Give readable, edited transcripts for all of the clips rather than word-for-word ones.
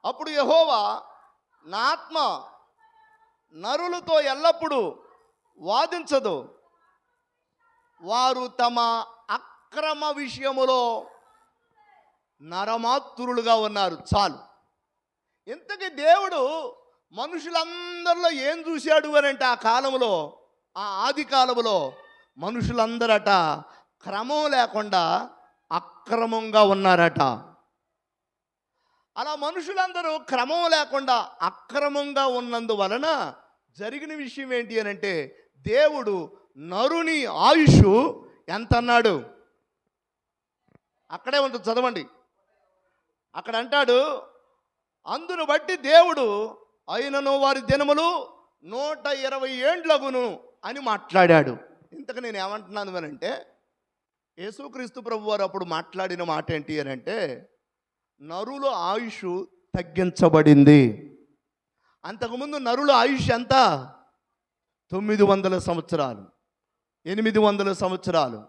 అప్పుడు యెహోవా, నా ఆత్మ నరులతో ఎల్లప్పుడూ వాదించదు, వారు తమ అక్రమ విషయములో నరమాతురులుగా ఉన్నారు. చాలు. ఇంతకీ దేవుడు మనుషులందరిలో ఏం చూశాడు అని అంటే, ఆ కాలంలో, ఆ ఆది కాలంలో మనుషులందరట క్రమం లేకుండా అక్రమంగా ఉన్నారట. అలా మనుషులందరూ క్రమం లేకుండా అక్రమంగా ఉన్నందువలన జరిగిన విషయం ఏంటి అని అంటే, దేవుడు నరుని ఆయుష్ ఎంత అన్నాడు? అక్కడే ఉంటుంది, చదవండి. అక్కడ అంటాడు, అందును బట్టి దేవుడు అయినను వారి దినములు 120 ఏండ్లగును అని మాట్లాడాడు. ఇంతకు నేను ఏమంటున్నాను అని అంటే, యేసుక్రీస్తు ప్రభు వారు అప్పుడు మాట్లాడిన మాట ఏంటి అని అంటే, నరుల ఆయుష్ తగ్గించబడింది. అంతకుముందు నరుల ఆయుష్ ఎంత? 900 సంవత్సరాలు, 800 సంవత్సరాలు,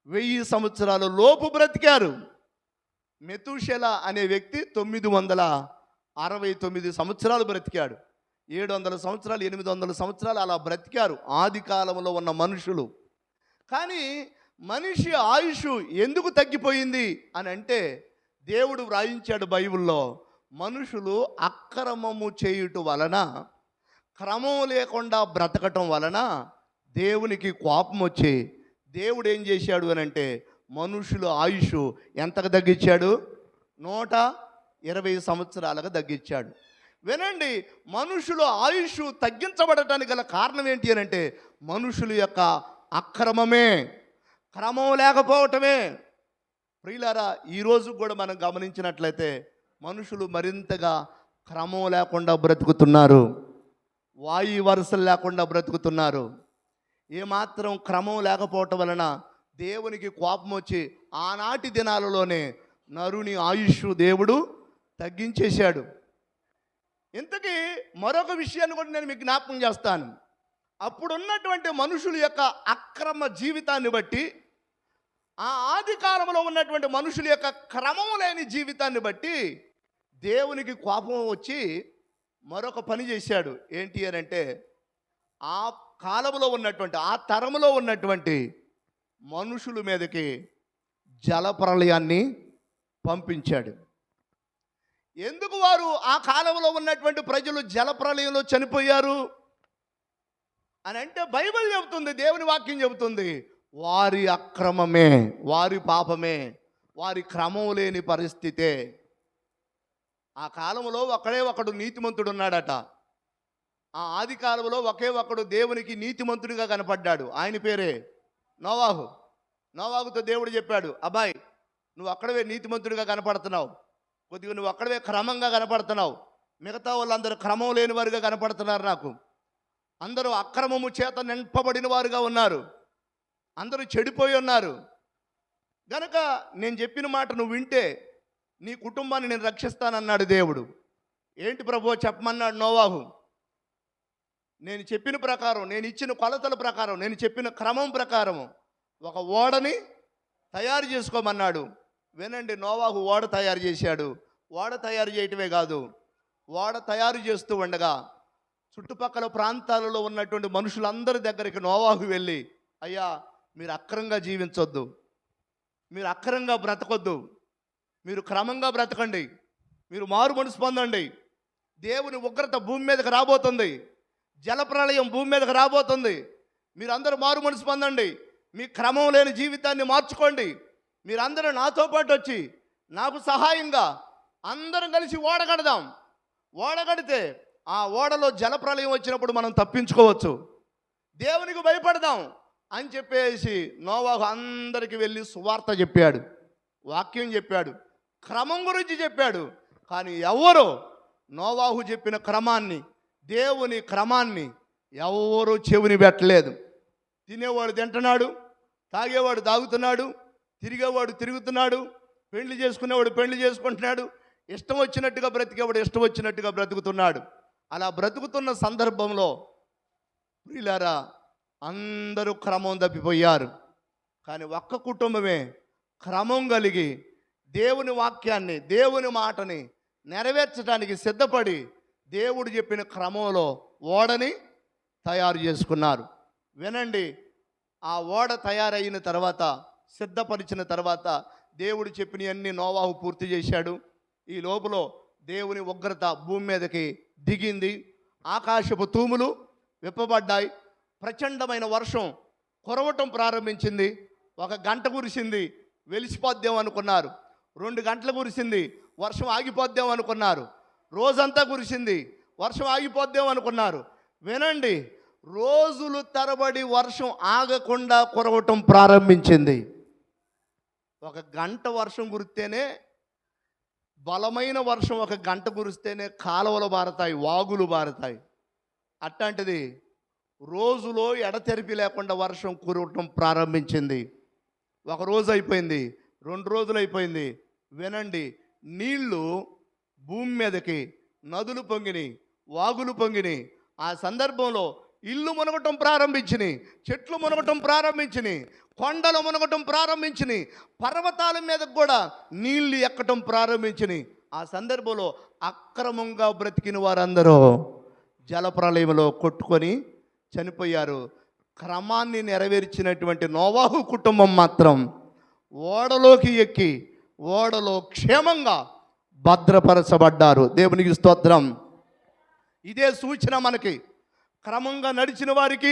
1000 సంవత్సరాలు లోపు బ్రతికారు. మెతూషెల అనే వ్యక్తి 969 సంవత్సరాలు బ్రతికాడు. 700 సంవత్సరాలు, 800 సంవత్సరాలు అలా బ్రతికారు ఆది కాలంలో ఉన్న మనుషులు. కానీ మనిషి ఆయుష్ ఎందుకు తగ్గిపోయింది అని అంటే, దేవుడు వ్రాయించాడు బైబిల్లో, మనుషులు అక్రమము చేయుట వలన, క్రమం లేకుండా బ్రతకటం వలన దేవునికి కోపం వచ్చి దేవుడు ఏం చేశాడు అని అంటే, మనుషుల ఆయుష్ ఎంతకు తగ్గించాడు? 120 సంవత్సరాలకు తగ్గించాడు. వినండి, మనుషుల ఆయుష్ తగ్గించబడటానికి గల కారణం ఏంటి అని అంటే, మనుషుల యొక్క అక్రమమే, క్రమం లేకపోవటమే. ప్రియులారా, ఈరోజు కూడా మనం గమనించినట్లయితే మనుషులు మరింతగా క్రమం లేకుండా బ్రతుకుతున్నారు, వాయు వరుసలు లేకుండా బ్రతుకుతున్నారు. ఏమాత్రం క్రమం లేకపోవటం వలన దేవునికి కోపం వచ్చి ఆనాటి దినాలలోనే నరుని ఆయుష్ దేవుడు తగ్గించేశాడు. ఇంతకీ మరొక విషయాన్ని కూడా నేను మీకు జ్ఞాపకం చేస్తాను. అప్పుడున్నటువంటి మనుషుల యొక్క అక్రమ జీవితాన్ని బట్టి, ఆ ఆది కాలంలో ఉన్నటువంటి మనుషుల యొక్క క్రమం లేని జీవితాన్ని బట్టి దేవునికి కోపం వచ్చి మరొక పని చేశాడు. ఏంటి అని అంటే, ఆ కాలంలో ఉన్నటువంటి, ఆ తరములో ఉన్నటువంటి మనుషుల మీదకి జలప్రళయాన్ని పంపించాడు. ఎందుకు వారు ఆ కాలంలో ఉన్నటువంటి ప్రజలు జలప్రళయంలో చనిపోయారు అని అంటే, బైబిల్ చెబుతుంది, దేవుని వాక్యం చెబుతుంది, వారి అక్రమమే, వారి పాపమే, వారి క్రమం లేని పరిస్థితే. ఆ కాలంలో ఒకడే ఒకడు నీతిమంతుడు ఉన్నాడట. ఆ ఆది కాలంలో ఒకే ఒకడు దేవునికి నీతిమంతుడిగా కనపడ్డాడు. ఆయన పేరే నోవాహు. నోవాహుతో దేవుడు చెప్పాడు, అబ్బాయి, నువ్వు అక్కడవే నీతిమంతుడిగా కనపడుతున్నావు, కొద్దిగా నువ్వు అక్కడవే క్రమంగా కనపడుతున్నావు, మిగతా వాళ్ళందరూ క్రమం లేని వారుగా కనపడుతున్నారు, నాకు అందరూ అక్రమము చేత నింపబడిన వారుగా ఉన్నారు, అందరూ చెడిపోయి ఉన్నారు. గనక నేను చెప్పిన మాట నువ్వు వింటే నీ కుటుంబాన్ని నేను రక్షిస్తానన్నాడు దేవుడు. ఏంటి ప్రభువా చెప్పమన్నాడు నోవాహు? నేను చెప్పిన ప్రకారం, నేను ఇచ్చిన కొలతల ప్రకారం, నేను చెప్పిన క్రమం ప్రకారం ఒక ఓడని తయారు చేసుకోమన్నాడు. వినండి, నోవాహు ఓడ తయారు చేశాడు. ఓడ తయారు చేయటమే కాదు, ఓడ తయారు చేస్తూ ఉండగా చుట్టుపక్కల ప్రాంతాలలో ఉన్నటువంటి మనుషులందరి దగ్గరికి నోవాహు వెళ్ళి, అయ్యా, మీరు అక్రమంగా జీవించొద్దు, మీరు అక్రమంగా బ్రతకొద్దు, మీరు క్రమంగా బ్రతకండి, మీరు మారు మనసు పొందండి, దేవుని ఉగ్రత భూమి మీదకి రాబోతుంది, జలప్రళయం భూమి మీదకి రాబోతుంది, మీరందరూ మారు మనసు పొందండి, మీ క్రమం లేని జీవితాన్ని మార్చుకోండి, మీరందరూ నాతో పాటు వచ్చి నాకు సహాయంగా అందరం కలిసి ఓడగడదాం, ఓడగడితే ఆ ఓడలో జలప్రళయం వచ్చినప్పుడు మనం తప్పించుకోవచ్చు, దేవునికి భయపడదాం అని చెప్పేసి నోవాహు అందరికి వెళ్ళి సువార్త చెప్పాడు, వాక్యం చెప్పాడు, క్రమం గురించి చెప్పాడు. కానీ ఎవరు నోవాహు చెప్పిన క్రమాన్ని, దేవుని క్రమాన్ని ఎవరు చెవిని పెట్టలేదు. తినేవాడు తింటున్నాడు, తాగేవాడు తాగుతున్నాడు, తిరిగేవాడు తిరుగుతున్నాడు, పెళ్లి చేసుకునేవాడు పెళ్లి చేసుకుంటున్నాడు, ఇష్టం వచ్చినట్టుగా బ్రతికేవాడు ఇష్టం వచ్చినట్టుగా బ్రతుకుతున్నాడు. అలా బ్రతుకుతున్న సందర్భంలో ప్రియులారా, అందరూ క్రమం తప్పిపోయారు. కానీ ఒక్క కుటుంబమే క్రమం కలిగి దేవుని వాక్యాన్ని, దేవుని మాటని నెరవేర్చడానికి సిద్ధపడి దేవుడు చెప్పిన క్రమంలో ఓడని తయారు చేసుకున్నారు. వినండి, ఆ ఓడ తయారైన తర్వాత, సిద్ధపరిచిన తర్వాత దేవుడు చెప్పినవన్నీ నోవాహు పూర్తి చేశాడు. ఈ లోపల దేవుని ఉగ్రత భూమి మీదకి దిగింది. ఆకాశపు తూములు విప్పబడ్డాయి. ప్రచండమైన వర్షం కురవటం ప్రారంభించింది. 1 గంట కురిసింది, వెలిసిపోద్దాం అనుకున్నారు. 2 గంటలు కురిసింది, వర్షం ఆగిపోద్దాం అనుకున్నారు. రోజంతా కురిసింది, వర్షం ఆగిపోద్దాం అనుకున్నారు. వినండి, రోజులు తరబడి వర్షం ఆగకుండా కురవటం ప్రారంభించింది. 1 గంట వర్షం కురిస్తేనే, బలమైన వర్షం 1 గంట కురిస్తేనే కాలువలు బారతాయి, వాగులు బారతాయి. అట్లాంటిది రోజులో ఎడతెరిపి లేకుండా వర్షం కురవటం ప్రారంభించింది. 1 రోజు అయిపోయింది, 2 రోజులు అయిపోయింది. వినండి, నీళ్లు భూమి మీదకి, నదులు పొంగినాయి, వాగులు పొంగినాయి. ఆ సందర్భంలో ఇల్లు మునగటం ప్రారంభించినాయి, చెట్లు మునగటం ప్రారంభించినాయి, కొండలు మునగటం ప్రారంభించినాయి, పర్వతాల మీద కూడా నీళ్లు ఎక్కటం ప్రారంభించినాయి. ఆ సందర్భంలో అక్రమంగా బ్రతికిన వారందరూ జలప్రలయంలో కొట్టుకొని చనిపోయారు. క్రమాన్ని నెరవేర్చినటువంటి నోవాహు కుటుంబం మాత్రం ఓడలోకి ఎక్కి ఓడలో క్షేమంగా భద్రపరచబడ్డారు. దేవునికి స్తోత్రం. ఇదే సూచన మనకి. క్రమంగా నడిచిన వారికి,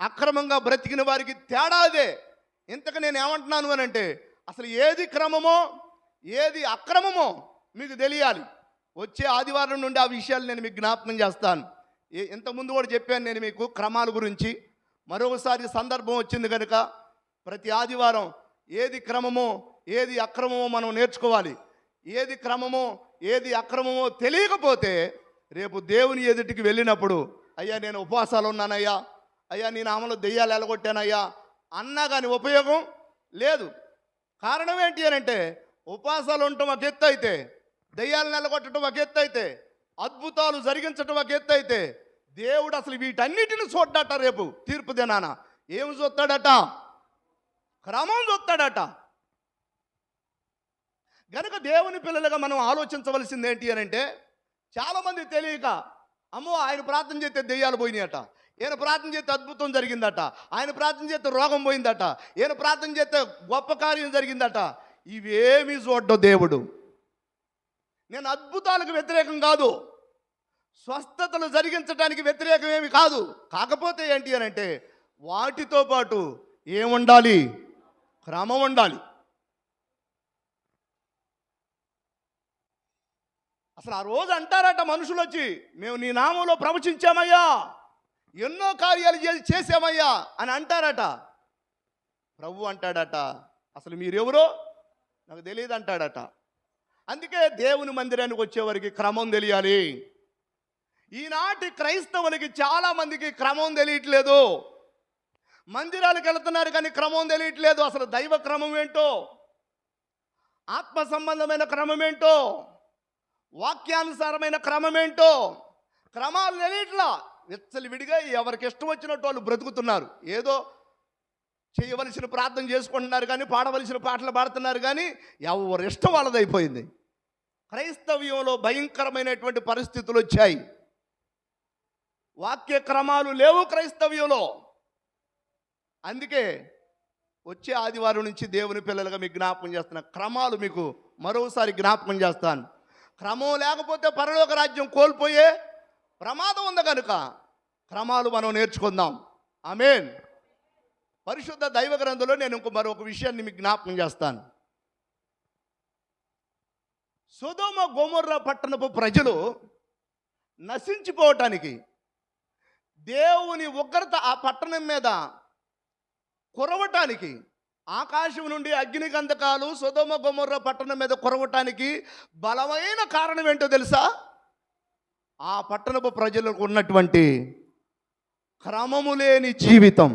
అక్రమంగా బ్రతికిన వారికి తేడా అదే. ఇంతకు నేను ఏమంటున్నాను అని అంటే, అసలు ఏది క్రమమో ఏది అక్రమమో మీకు తెలియాలి. వచ్చే ఆదివారం నుండి ఆ విషయాలు నేను మీకు జ్ఞాపకం చేస్తాను. ఇంతకుముందు కూడా చెప్పాను నేను మీకు క్రమాల గురించి. మరొకసారి సందర్భం వచ్చింది కనుక ప్రతి ఆదివారం ఏది క్రమమో ఏది అక్రమమో మనం నేర్చుకోవాలి. ఏది క్రమమో ఏది అక్రమమో తెలియకపోతే రేపు దేవుని ఎదుటికి వెళ్ళినప్పుడు, అయ్యా నేను ఉపవాసాలు ఉన్నానయ్యా, అయ్యా నేను ఆమెలో దెయ్యాలు ఎలగొట్టానయ్యా అన్నా కానీ ఉపయోగం లేదు. కారణం ఏంటి అని అంటే, ఉపవాసాలు ఉండటం ఒక ఎత్తు అయితే, దెయ్యాలను ఎలగొట్టడం ఒక ఎత్తు అయితే, అద్భుతాలు జరిగించడం ఒక ఎత్తు అయితే, దేవుడు అసలు వీటన్నిటిని చూడ్డట. రేపు తీర్పు దినాన ఏమి చూస్తాడట? క్రమం చూస్తాడట. గనుక దేవుని పిల్లలుగా మనం ఆలోచించవలసింది ఏంటి అని అంటే, చాలామంది తెలియక, అమ్మో ఆయన ప్రార్థన చేస్తే దెయ్యాలు పోయినాయట, ఈయన ప్రార్థన చేస్తే అద్భుతం జరిగిందట, ఆయన ప్రార్థన చేస్తే రోగం పోయిందట, ఈయన ప్రార్థన చేస్తే గొప్ప కార్యం జరిగిందట. ఇవేమీ చూడ్డం దేవుడు. నేను అద్భుతాలకు వ్యతిరేకం కాదు, స్వస్థతలు జరిగించడానికి వ్యతిరేకం ఏమి కాదు. కాకపోతే ఏంటి అని అంటే, వాటితో పాటు ఏముండాలి? క్రమం ఉండాలి. అసలు ఆ రోజు అంటారట మనుషులు వచ్చి, మేము నీ నామంలో ప్రవచించామయ్యా, ఎన్నో కార్యాలు చేసామయ్యా అని అంటారట. ప్రభు అంటాడట, అసలు మీరెవరో నాకు తెలియదు అంటాడట. అందుకే దేవుని మందిరానికి వచ్చేవారికి క్రమం తెలియాలి. ఈనాటి క్రైస్తవులకి చాలామందికి క్రమం తెలియట్లేదు. మందిరాలకు వెళుతున్నారు కానీ క్రమం తెలియట్లేదు. అసలు దైవ క్రమం ఏంటో, ఆత్మ సంబంధమైన క్రమం ఏంటో, వాక్యానుసారమైన క్రమం ఏంటో క్రమాలు తెలియట్లా. విచ్చలవిడిగా ఎవరికి ఇష్టం వచ్చినట్టు వాళ్ళు బ్రతుకుతున్నారు. ఏదో చేయవలసిన ప్రార్థన చేసుకుంటున్నారు కానీ, పాడవలసిన పాటలు పాడుతున్నారు కానీ, ఎవరి ఇష్టం వాళ్ళదైపోయింది. క్రైస్తవ్యంలో భయంకరమైనటువంటి పరిస్థితులు వచ్చాయి. వాక్య క్రమాలు లేవు క్రైస్తవ్యంలో. అందుకే వచ్చే ఆదివారం నుంచి దేవుని పిల్లలుగా మీకు జ్ఞాపకం చేస్తున్నా, క్రమాలు మీకు మరోసారి జ్ఞాపకం చేస్తాను. క్రమం లేకపోతే పరలోక రాజ్యం కోల్పోయే ప్రమాదం ఉంది కనుక క్రమాలు మనం నేర్చుకుందాం. ఆమేన్. పరిశుద్ధ దైవ గ్రంథంలో నేను మరొక విషయాన్ని మీకు జ్ఞాపకం చేస్తాను. సొదొమ గొమొర్రా పట్టణపు ప్రజలు నశించిపోవటానికి, దేవుని ఉగ్రత ఆ పట్టణం మీద కురవటానికి, ఆకాశం నుండి అగ్ని గంధకాలు సొదొమ గొమొర్రా పట్టణం మీద కురవటానికి బలమైన కారణం ఏంటో తెలుసా? ఆ పట్టణపు ప్రజలకు ఉన్నటువంటి క్రమము లేని జీవితం,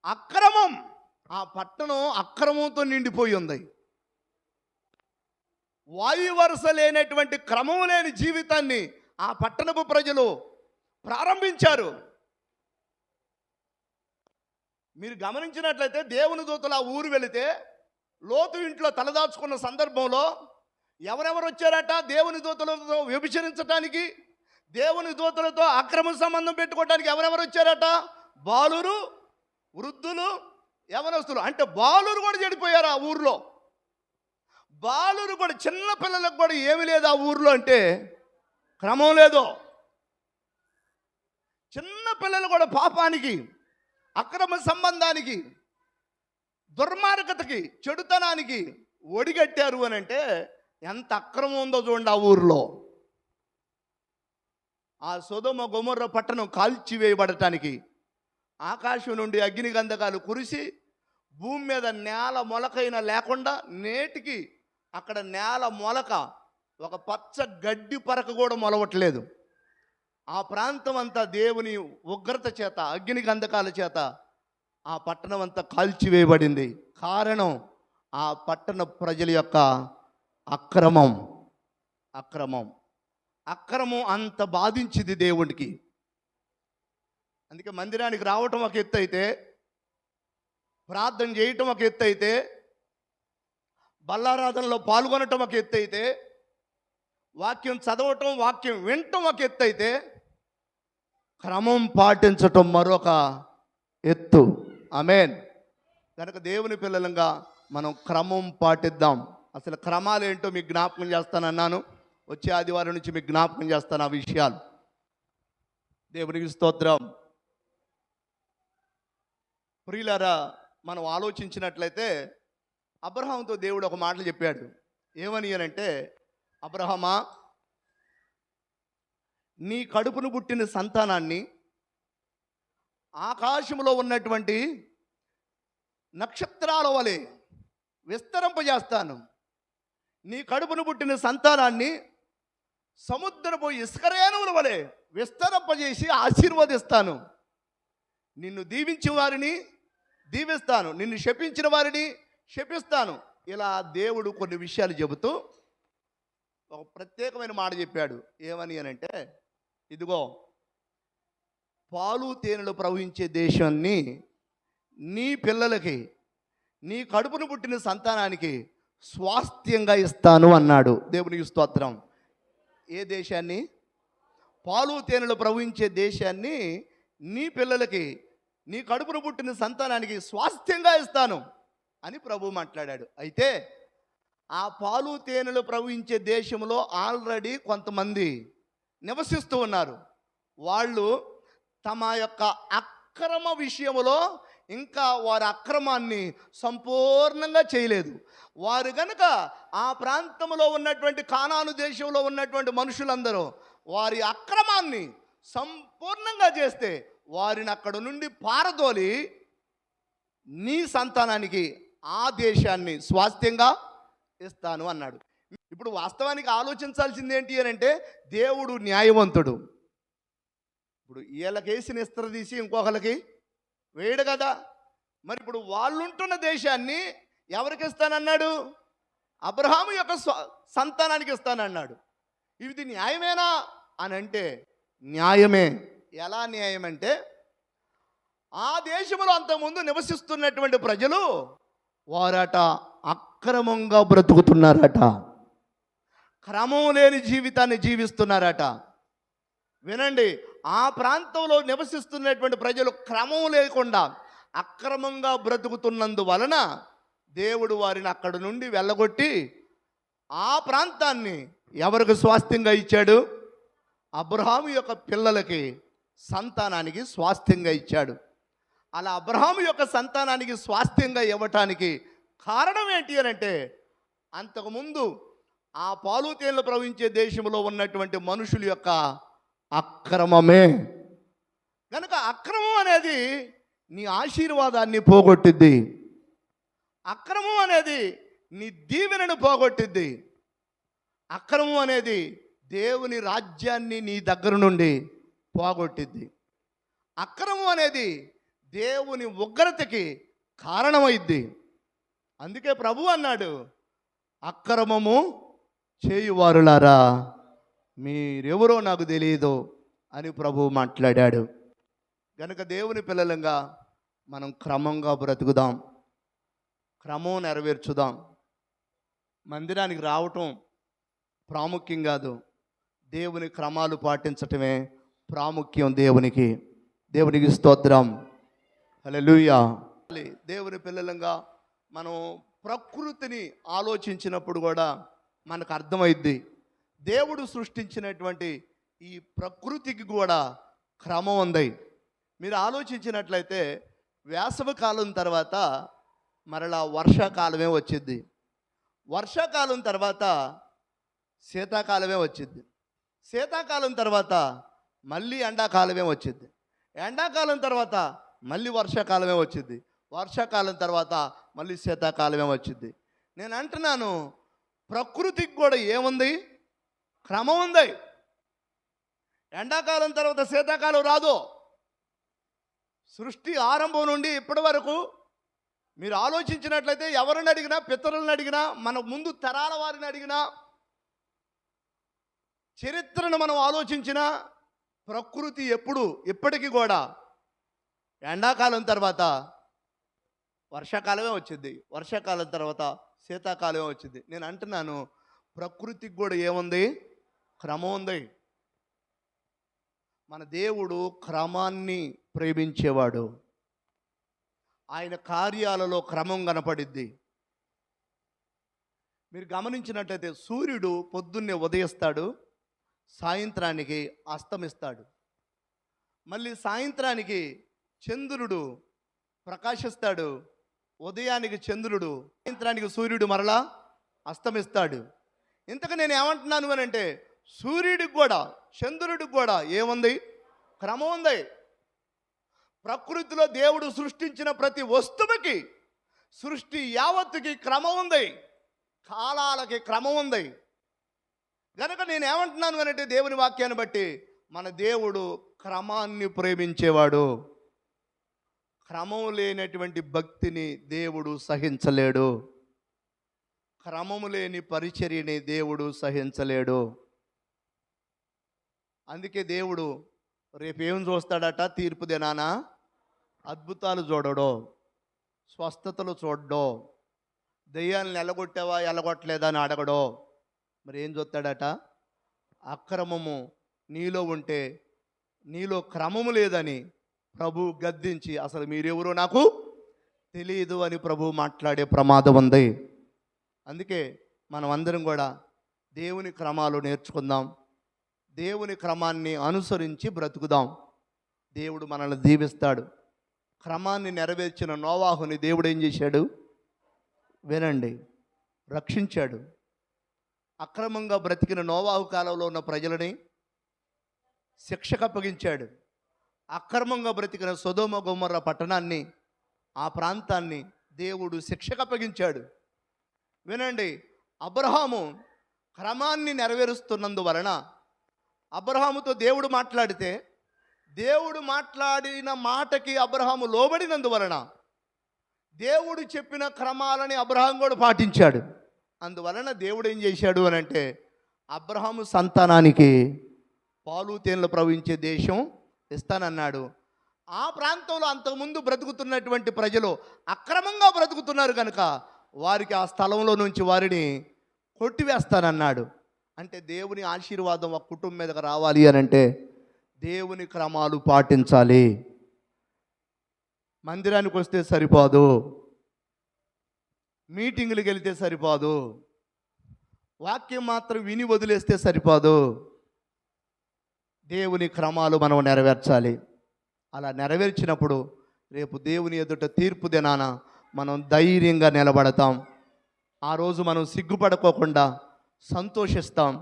అక్రమం. ఆ పట్టణం అక్రమంతో నిండిపోయి ఉంది. వాయు వరుస లేనటువంటి క్రమం లేని జీవితాన్ని ఆ పట్టణపు ప్రజలు ప్రారంభించారు. మీరు గమనించినట్లయితే దేవుని దూతలు ఆ ఊరు వెళితే లోతు ఇంట్లో తలదాచుకున్న సందర్భంలో ఎవరెవరు వచ్చారట దేవుని దూతలతో వ్యభిచరించటానికి, దేవుని దూతలతో అక్రమ సంబంధం పెట్టుకోవడానికి ఎవరెవరు వచ్చారట? బాలురు, వృద్ధులు, యవనస్తులు. అంటే బాలురు కూడా చెడిపోయారు ఆ ఊర్లో. బాలురు కూడా, చిన్న పిల్లలకు కూడా ఏమి లేదు ఆ ఊర్లో అంటే క్రమం లేదు. చిన్న పిల్లలు కూడా పాపానికి, అక్రమ సంబంధానికి, దుర్మార్గతకి, చెడుతనానికి ఒడిగట్టారు అని అంటే ఎంత అక్రమం ఉందో చూడండి ఆ ఊర్లో. ఆ సొదొమ గొమొర్రా పట్టణం కాల్చివేయబడటానికి ఆకాశం నుండి అగ్ని గంధకాలు కురిసి భూమి మీద నేల మొలకైనా లేకుండా నేటికి అక్కడ నేల మొలక, ఒక పచ్చ గడ్డి పరక కూడా మొలవట్లేదు. ఆ ప్రాంతం అంతా దేవుని ఉగ్రత చేత, అగ్ని గంధకాల చేత ఆ పట్టణం అంతా కాల్చివేయబడింది. కారణం ఆ పట్టణ ప్రజల యొక్క అక్రమం. అక్రమం అంత బాధించింది దేవుడికి. అందుకే మందిరానికి రావటం ఒక ఎత్తు అయితే, ప్రార్థన చేయటం ఒక ఎత్తు అయితే, బల్లారాధనలో పాల్గొనటం ఒక ఎత్తు అయితే, వాక్యం చదవటం, వాక్యం వినటం ఒక ఎత్తు అయితే, క్రమం పాటించటం మరొక ఎత్తు. ఆమేన్. కనుక దేవుని పిల్లలంగా మనం క్రమం పాటిద్దాం. అసలు క్రమాలు ఏంటో మీకు జ్ఞాపకం చేస్తానన్నాను. వచ్చే ఆదివారం నుంచి మీకు జ్ఞాపకం చేస్తాను ఆ విషయాలు. దేవునికి స్తోత్రం. ప్రియులారా, మనం ఆలోచించినట్లయితే అబ్రహాముతో దేవుడు ఒక మాటలు చెప్పాడు. ఏమని అంటే, అబ్రహమా, నీ కడుపును పుట్టిన సంతానాన్ని ఆకాశంలో ఉన్నటువంటి నక్షత్రాల వలె విస్తరింపజేస్తాను. నీ కడుపును పుట్టిన సంతానాన్ని సముద్రపు ఇసుకరేణువుల వలె విస్తరింపజేసి ఆశీర్వదిస్తాను. నిన్ను దీవించిన వారిని దీవిస్తాను, నిన్ను శపించిన వారిని శపిస్తాను. ఇలా దేవుడు కొన్ని విషయాలు చెబుతూ ఒక ప్రత్యేకమైన మాట చెప్పాడు. ఏమని అంటే, ఇదిగో పాలు తేనెలు ప్రవహించే దేశాన్ని నీ పిల్లలకి, నీ కడుపును పుట్టిన సంతానానికి స్వాస్థ్యంగా ఇస్తాను అన్నాడు. దేవునికి స్తోత్రం. ఏ దేశాన్ని? పాలు తేనెలు ప్రవహించే దేశాన్ని నీ పిల్లలకి, నీ కడుపును పుట్టిన సంతానానికి స్వాస్థ్యంగా ఇస్తాను అని ప్రభు మాట్లాడాడు. అయితే ఆ పాలు తేనెలు ప్రవహించే దేశంలో ఆల్రెడీ కొంతమంది నివసిస్తూ ఉన్నారు. వాళ్ళు తమ యొక్క అక్రమ విషయంలో ఇంకా వారి అక్రమాన్ని సంపూర్ణంగా చేయలేదు. వారు గనుక ఆ ప్రాంతంలో ఉన్నటువంటి కానాను దేశంలో ఉన్నటువంటి మనుషులందరూ వారి అక్రమాన్ని సంపూర్ణంగా చేస్తే వారిని అక్కడ నుండి పారదోలి నీ సంతానానికి ఆ దేశాన్ని స్వాస్థ్యంగా ఇస్తాను అన్నాడు. ఇప్పుడు వాస్తవానికి ఆలోచించాల్సింది ఏంటి అని అంటే, దేవుడు న్యాయవంతుడు. ఇప్పుడు వీళ్ళకేసిన ఇస్త్ర తీసి ఇంకొకరికి వేయడు కదా. మరి ఇప్పుడు వాళ్ళుంటున్న దేశాన్ని ఎవరికి ఇస్తానన్నాడు? అబ్రహాము యొక్క సంతానానికి ఇస్తానన్నాడు. ఇది న్యాయమేనా అని అంటే న్యాయమే. ఎలా న్యాయం అంటే, ఆ దేశంలో అంతకుముందు నివసిస్తున్నటువంటి ప్రజలు వారట అక్రమంగా బ్రతుకుతున్నారట, క్రమం లేని జీవితాన్ని జీవిస్తున్నారట. వినండి, ఆ ప్రాంతంలో నివసిస్తున్నటువంటి ప్రజలు క్రమం లేకుండా అక్రమంగా బ్రతుకుతున్నందువలన దేవుడు వారిని అక్కడి నుండి వెళ్ళగొట్టి ఆ ప్రాంతాన్ని ఎవరికి స్వాస్థ్యంగా ఇచ్చాడు? అబ్రహాము యొక్క పిల్లలకి, సంతానానికి స్వాస్థ్యంగా ఇచ్చాడు. అలా అబ్రహాము యొక్క సంతానానికి స్వాస్థ్యంగా ఇవ్వటానికి కారణం ఏంటి అని అంటే, అంతకుముందు ఆ పాలు తేనెలు ప్రవహించే దేశంలో ఉన్నటువంటి మనుషుల యొక్క అక్రమమే. కనుక అక్రమం అనేది నీ ఆశీర్వాదాన్ని పోగొట్టిద్ది. అక్రమం అనేది నీ దీవెనను పోగొట్టిద్ది. అక్రమం అనేది దేవుని రాజ్యాన్ని నీ దగ్గర నుండి పోగొట్టిద్ది. అక్రమం అనేది దేవుని ఉగ్రతకి కారణమైద్ది. అందుకే ప్రభు అన్నాడు, అక్రమము చేయువారులారా మీరెవరో నాకు తెలియదు అని ప్రభు మాట్లాడాడు. కనుక దేవుని పిల్లలంగా మనం క్రమంగా బ్రతుకుదాం, క్రమం నెరవేర్చుదాం. మందిరానికి రావటం ప్రాముఖ్యం కాదు, దేవుని క్రమాలు పాటించటమే ప్రాముఖ్యం. దేవునికి స్తోత్రం. హల్లెలూయా. దేవుని పిల్లలంగా మనం ప్రకృతిని ఆలోచించినప్పుడు కూడా మనకు అర్థమైద్ది, దేవుడు సృష్టించినటువంటి ఈ ప్రకృతికి కూడా క్రమం ఉంది. మీరు ఆలోచించినట్లయితే వేసవి కాలం తర్వాత మరలా వర్షాకాలమే వచ్చింది, వర్షాకాలం తర్వాత శీతాకాలమే వచ్చింది, శీతాకాలం తర్వాత మళ్ళీ ఎండాకాలమే వచ్చింది, ఎండాకాలం తర్వాత మళ్ళీ వర్షాకాలమే వచ్చింది, వర్షాకాలం తర్వాత మళ్ళీ శీతాకాలమే వచ్చింది. నేను అంటున్నాను, ప్రకృతికి కూడా ఏముంది? క్రమం ఉంది. ఎండాకాలం తర్వాత శీతాకాలం రాదు. సృష్టి ఆరంభం నుండి ఇప్పటి వరకు మీరు ఆలోచించినట్లయితే ఎవరిని అడిగినా, పితరులను అడిగినా, మన ముందు తరాల వారిని అడిగినా, చరిత్రను మనం ఆలోచించినా, ప్రకృతి ఎప్పుడు ఇప్పటికీ కూడా ఎండాకాలం తర్వాత వర్షాకాలమే వచ్చింది, వర్షాకాలం తర్వాత శీతాకాలమే వచ్చింది. నేను అంటున్నాను, ప్రకృతికి కూడా ఏముంది? క్రమం ఉంది. మన దేవుడు క్రమాన్ని ప్రేమించేవాడు. ఆయన కార్యాలలో క్రమం కనపడిద్ది. మీరు గమనించినట్లయితే సూర్యుడు పొద్దున్నే ఉదయిస్తాడు, సాయంత్రానికి అస్తమిస్తాడు, మళ్ళీ సాయంత్రానికి చంద్రుడు ప్రకాశిస్తాడు, ఉదయానికి చంద్రుడు, సాయంత్రానికి సూర్యుడు మరలా అస్తమిస్తాడు. ఇంతకు నేను ఏమంటున్నాను అని అంటే, సూర్యుడికి కూడా చంద్రుడికి కూడా ఏముంది? క్రమం ఉంది. ప్రకృతిలో దేవుడు సృష్టించిన ప్రతి వస్తువుకి, సృష్టి యావత్తుకి క్రమం ఉంది, కాలాలకి క్రమం ఉంది. కనుక నేను ఏమంటున్నాను అనంటే, దేవుని వాక్యాన్ని బట్టి మన దేవుడు క్రమాన్ని ప్రేమించేవాడు. క్రమం లేనటువంటి భక్తిని దేవుడు సహించలేడు, క్రమము లేని పరిచర్యని దేవుడు సహించలేడు. అందుకే దేవుడు రేపేం చూస్తాడట? తీర్పు దినాన అద్భుతాలు చూడడో, స్వస్థతలు చూడడో, దెయ్యాలను ఎలగొట్టావా ఎలగొట్టలేదా అని అడగడో. మరి ఏం చూస్తాడట? అక్రమము నీలో ఉంటే, నీలో క్రమము లేదని ప్రభు గద్దించి, అసలు మీరెవరో నాకు తెలియదు అని ప్రభు మాట్లాడే ప్రమాదం ఉంది. అందుకే మనం అందరం కూడా దేవుని క్రమాలు నేర్చుకుందాం, దేవుని క్రమాన్ని అనుసరించి బ్రతుకుదాం. దేవుడు మనల్ని దీవిస్తాడు. క్రమాన్ని నెరవేర్చిన నోవాహుని దేవుడు ఏం చేశాడు? వినండి, రక్షించాడు. అక్రమంగా బ్రతికిన నోవాహు కాలంలో ఉన్న ప్రజలని శిక్షకు అప్పగించాడు. అక్రమంగా బ్రతికిన సొదొమ గొమొర్రా పట్టణాన్ని, ఆ ప్రాంతాన్ని దేవుడు శిక్షకు అప్పగించాడు. వినండి, అబ్రహాము క్రమాన్ని నెరవేరుస్తున్నందువలన, అబ్రహాముతో దేవుడు మాట్లాడితే, దేవుడు మాట్లాడిన మాటకి అబ్రహాము లోబడినందువలన, దేవుడు చెప్పిన క్రమాలని అబ్రహాం కూడా పాటించాడు. అందువలన దేవుడు ఏం చేశాడు అని అంటే, అబ్రహాము సంతానానికి పాలు తేనెలు ప్రవహించే దేశం ఇస్తానన్నాడు. ఆ ప్రాంతంలో అంతకుముందు బ్రతుకుతున్నటువంటి ప్రజలు అక్రమంగా బ్రతుకుతున్నారు కనుక వారికి ఆ స్థలంలో నుంచి వారిని కొట్టివేస్తానన్నాడు. అంటే దేవుని ఆశీర్వాదం ఒక కుటుంబం మీదకి రావాలి అని అంటే దేవుని క్రమాలు పాటించాలి. మందిరానికి వస్తే సరిపోదు, మీటింగులకు వెళితే సరిపోదు, వాక్యం మాత్రం విని వదిలేస్తే సరిపోదు. దేవుని క్రమాలు మనం నెరవేర్చాలి. అలా నెరవేర్చినప్పుడు రేపు దేవుని ఎదుట తీర్పు దినాన మనం ధైర్యంగా నిలబడతాం. ఆ రోజు మనం సిగ్గుపడుకోకుండా సంతోషిస్తాం.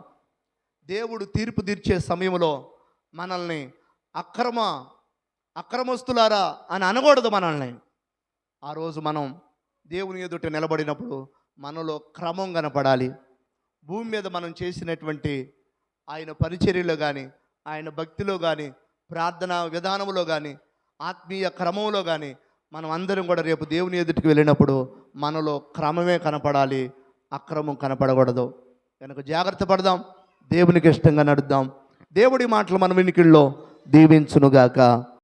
దేవుడు తీర్పు తీర్చే సమయంలో మనల్ని అక్రమస్తులారా అని అనకూడదు. మనల్ని ఆ రోజు మనం దేవుని ఎదుట నిలబడినప్పుడు మనలో క్రమం కనపడాలి. భూమి మీద మనం చేసినటువంటి ఆయన పరిచర్యలో కానీ, ఆయన భక్తిలో కానీ, ప్రార్థన విధానంలో కానీ, ఆత్మీయ క్రమంలో కానీ మనం అందరం కూడా రేపు దేవుని ఎదుటికి వెళ్ళినప్పుడు మనలో క్రమమే కనపడాలి, అక్రమం కనపడకూడదు. కనుక జాగ్రత్త పడదాం, దేవునికి ఇష్టంగా నడుద్దాం. దేవుడి మాటలు మన వినికిడిలో దీవించునుగాక.